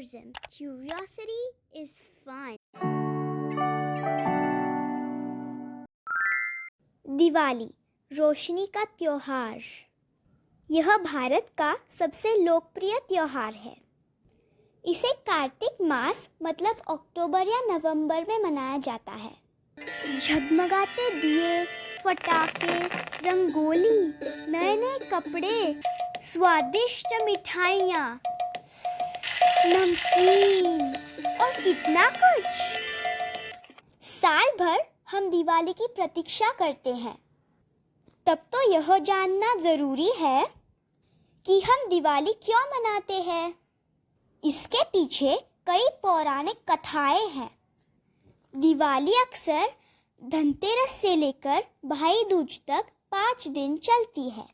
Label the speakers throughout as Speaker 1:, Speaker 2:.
Speaker 1: version. Curiosity is fun. Diwali, रोशनी का त्योहार। यह भारत का सबसे लोकप्रिय त्योहार है। इसे कार्तिक मास मतलब अक्टूबर या नवंबर में मनाया जाता है। झगमगाते दिए, फटाके, रंगोली, नए नए कपड़े, स्वादिष्ट मिठाइयाँ, नमकीन और कितना कुछ। साल भर हम दिवाली की प्रतीक्षा करते हैं। तब तो यह जानना जरूरी है कि हम दिवाली क्यों मनाते हैं। इसके पीछे कई पौराणिक कथाएं हैं। दिवाली अक्सर धनतेरस से लेकर भाई दूज तक 5 दिन चलती है।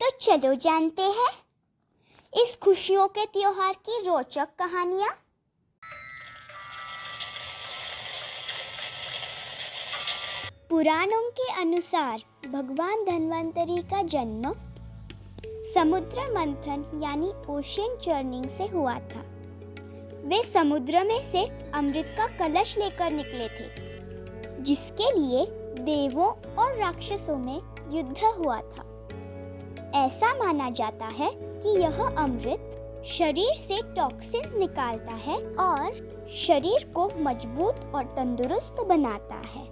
Speaker 1: तो चलो जानते हैं इस खुशियों के त्योहार की रोचक कहानियां। पुराणों के अनुसार भगवान धन्वंतरी का जन्म समुद्र मंथन यानी ओशन चर्निंग से हुआ था। वे समुद्र में से अमृत का कलश लेकर निकले थे, जिसके लिए देवों और राक्षसों में युद्ध हुआ था। ऐसा माना जाता है कि यह अमृत शरीर से टॉक्सिन्स निकालता है और शरीर को मजबूत और तंदुरुस्त बनाता है।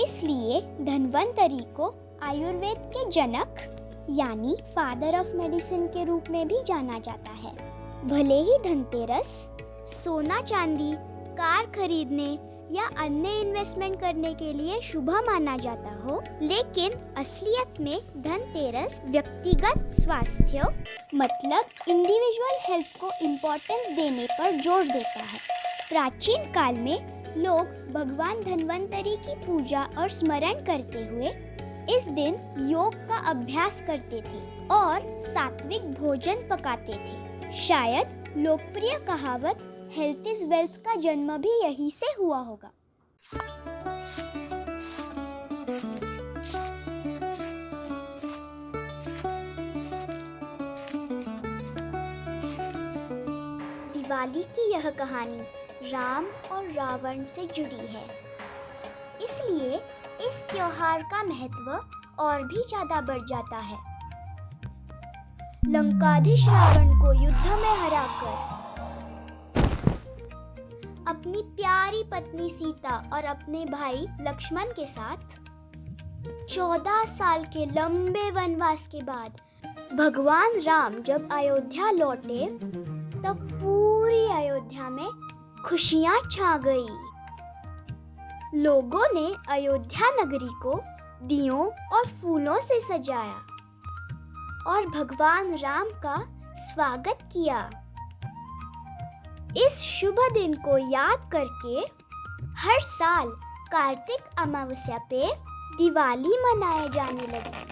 Speaker 1: इसलिए धन्वंतरी को आयुर्वेद के जनक यानी फादर ऑफ मेडिसिन के रूप में भी जाना जाता है। भले ही धनतेरस सोना चांदी, कार खरीदने या अन्य इन्वेस्टमेंट करने के लिए शुभ माना जाता हो, लेकिन असलियत में धनतेरस व्यक्तिगत स्वास्थ्य मतलब इंडिविजुअल हेल्थ को इम्पोर्टेंस देने पर जोर देता है। प्राचीन काल में लोग भगवान धन्वंतरी की पूजा और स्मरण करते हुए इस दिन योग का अभ्यास करते थे और सात्विक भोजन पकाते थे। शायद लोकप्रिय कहावत हेल्थ इज वेल्थ का जन्म भी यहीं से हुआ होगा। दिवाली की यह कहानी राम और रावण से जुड़ी है, इसलिए इस त्योहार का महत्व और भी ज्यादा बढ़ जाता है। लंकाधीश रावण को युद्ध में हराकर अपनी प्यारी पत्नी सीता और अपने भाई लक्ष्मण के साथ 14 साल के लंबे वनवास के बाद भगवान राम जब अयोध्या लौटे तब पूरी अयोध्या में खुशियां छा गई। लोगों ने अयोध्या नगरी को दियों और फूलों से सजाया और भगवान राम का स्वागत किया। इस शुभ दिन को याद करके हर साल कार्तिक अमावस्या पे दिवाली मनाए जाने लगी।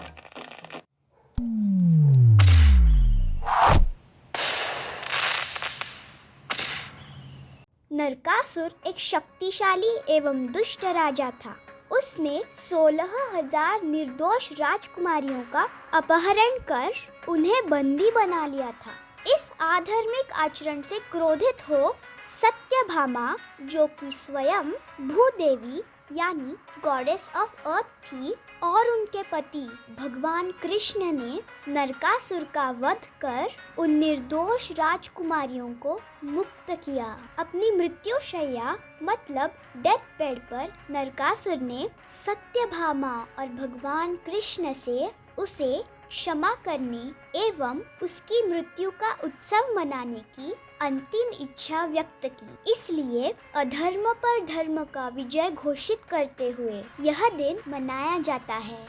Speaker 1: नरकासुर एक शक्तिशाली एवं दुष्ट राजा था। उसने 16,000 निर्दोष राजकुमारियों का अपहरण कर उन्हें बंदी बना लिया था। इस अधार्मिक आचरण से क्रोधित हो सत्यभामा, जो कि स्वयं भूदेवी यानी गॉडेस ऑफ अर्थ थी, और उनके पति भगवान कृष्ण ने नरकासुर का वध कर उन निर्दोष राजकुमारियों को मुक्त किया। अपनी मृत्युशैया मतलब डेथ बेड पर नरकासुर ने सत्यभामा और भगवान कृष्ण से उसे क्षमा करने एवं उसकी मृत्यु का उत्सव मनाने की अंतिम इच्छा व्यक्त की। इसलिए अधर्म पर धर्म का विजय घोषित करते हुए यह दिन मनाया जाता है।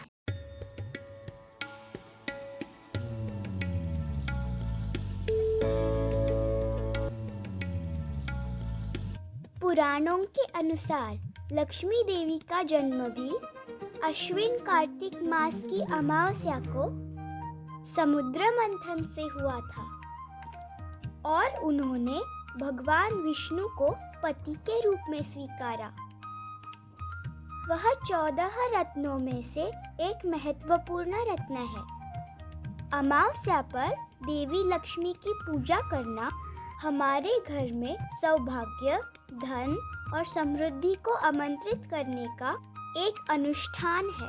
Speaker 1: पुराणों के अनुसार लक्ष्मी देवी का जन्म भी अश्विन कार्तिक मास की अमावस्या को समुद्र मंथन से हुआ था और उन्होंने भगवान विष्णु को पति के रूप में स्वीकारा। वह 14 रत्नों में से एक महत्वपूर्ण रत्न है। अमावस्या पर देवी लक्ष्मी की पूजा करना हमारे घर में सौभाग्य, धन और समृद्धि को आमंत्रित करने का एक अनुष्ठान है।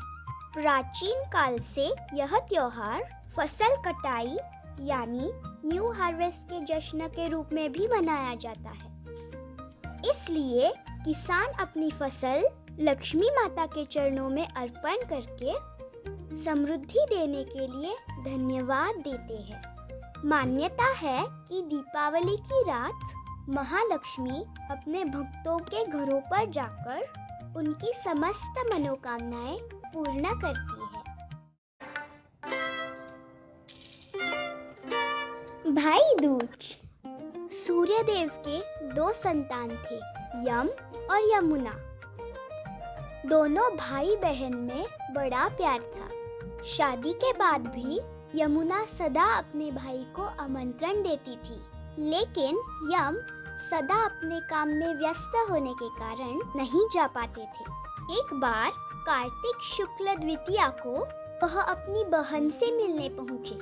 Speaker 1: प्राचीन काल से यह त्योहार फसल कटाई यानी न्यू हार्वेस्ट के जश्न के रूप में भी मनाया जाता है। इसलिए किसान अपनी फसल लक्ष्मी माता के चरणों में अर्पण करके समृद्धि देने के लिए धन्यवाद देते हैं। मान्यता है कि दीपावली की रात महालक्ष्मी अपने भक्तों के घरों पर जाकर उनकी समस्त मनोकामनाएं पूर्ण करती है। भाई दूज। सूर्यदेव के 2 संतान थे, यम और यमुना। दोनों भाई बहन में बड़ा प्यार था। शादी के बाद भी यमुना सदा अपने भाई को आमंत्रण देती थी, लेकिन यम सदा अपने काम में व्यस्त होने के कारण नहीं जा पाते थे। एक बार कार्तिक शुक्ल द्वितीया को वह अपनी बहन से मिलने पहुंचे।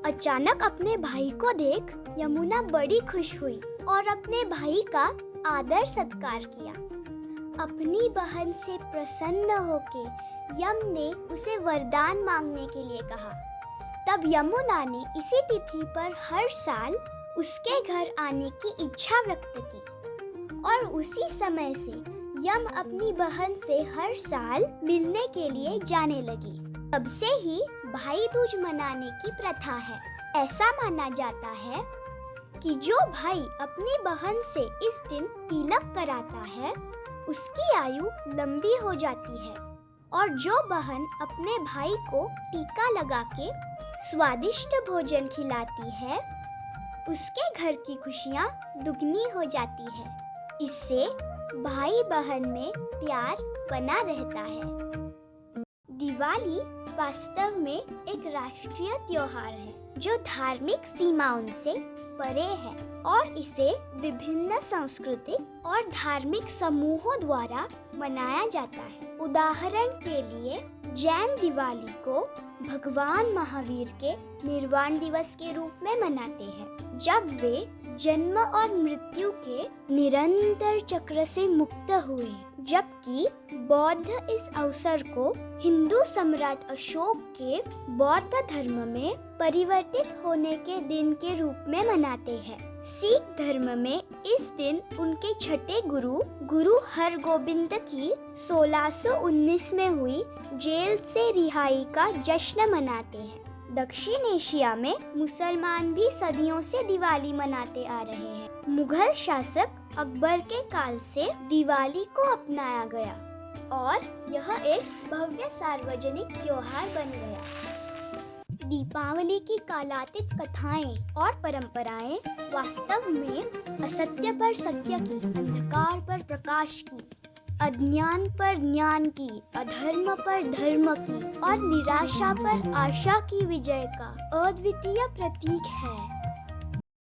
Speaker 1: अचानक अपने भाई को देख यमुना बड़ी खुश हुई और अपने भाई का आदर सत्कार किया। अपनी बहन से प्रसन्न होके यम ने उसे वरदान मांगने के लिए कहा। तब यमुना ने इसी तिथि पर हर साल उसके घर आने की इच्छा व्यक्त की और उसी समय से यम अपनी बहन से हर साल मिलने के लिए जाने लगी। तब से ही भाई दूज मनाने की प्रथा है। ऐसा माना जाता है कि जो भाई अपनी बहन से इस दिन तिलक कराता है उसकी आयु लंबी हो जाती है और जो बहन अपने भाई को टीका लगा के स्वादिष्ट भोजन खिलाती है उसके घर की खुशियाँ दुगनी हो जाती है। इससे भाई बहन में प्यार बना रहता है। दिवाली वास्तव में एक राष्ट्रीय त्योहार है जो धार्मिक सीमाओं से परे है और इसे विभिन्न सांस्कृतिक और धार्मिक समूहों द्वारा मनाया जाता है। उदाहरण के लिए जैन दिवाली को भगवान महावीर के निर्वाण दिवस के रूप में मनाते हैं, जब वे जन्म और मृत्यु के निरंतर चक्र से मुक्त हुए। जबकि बौद्ध इस अवसर को हिंदू सम्राट अशोक के बौद्ध धर्म में परिवर्तित होने के दिन के रूप में मनाते हैं। सिख धर्म में इस दिन उनके छठे गुरु हरगोबिंद की 1619 में हुई जेल से रिहाई का जश्न मनाते हैं। दक्षिण एशिया में मुसलमान भी सदियों से दिवाली मनाते आ रहे हैं। मुगल शासक अकबर के काल से दिवाली को अपनाया गया और यह एक भव्य सार्वजनिक त्योहार बन गया। दीपावली की कालातीत कथाएं और परंपराएं वास्तव में असत्य पर सत्य की, अंधकार पर प्रकाश की, अज्ञान पर ज्ञान की, अधर्म पर धर्म की और निराशा पर आशा की विजय का अद्वितीय प्रतीक है।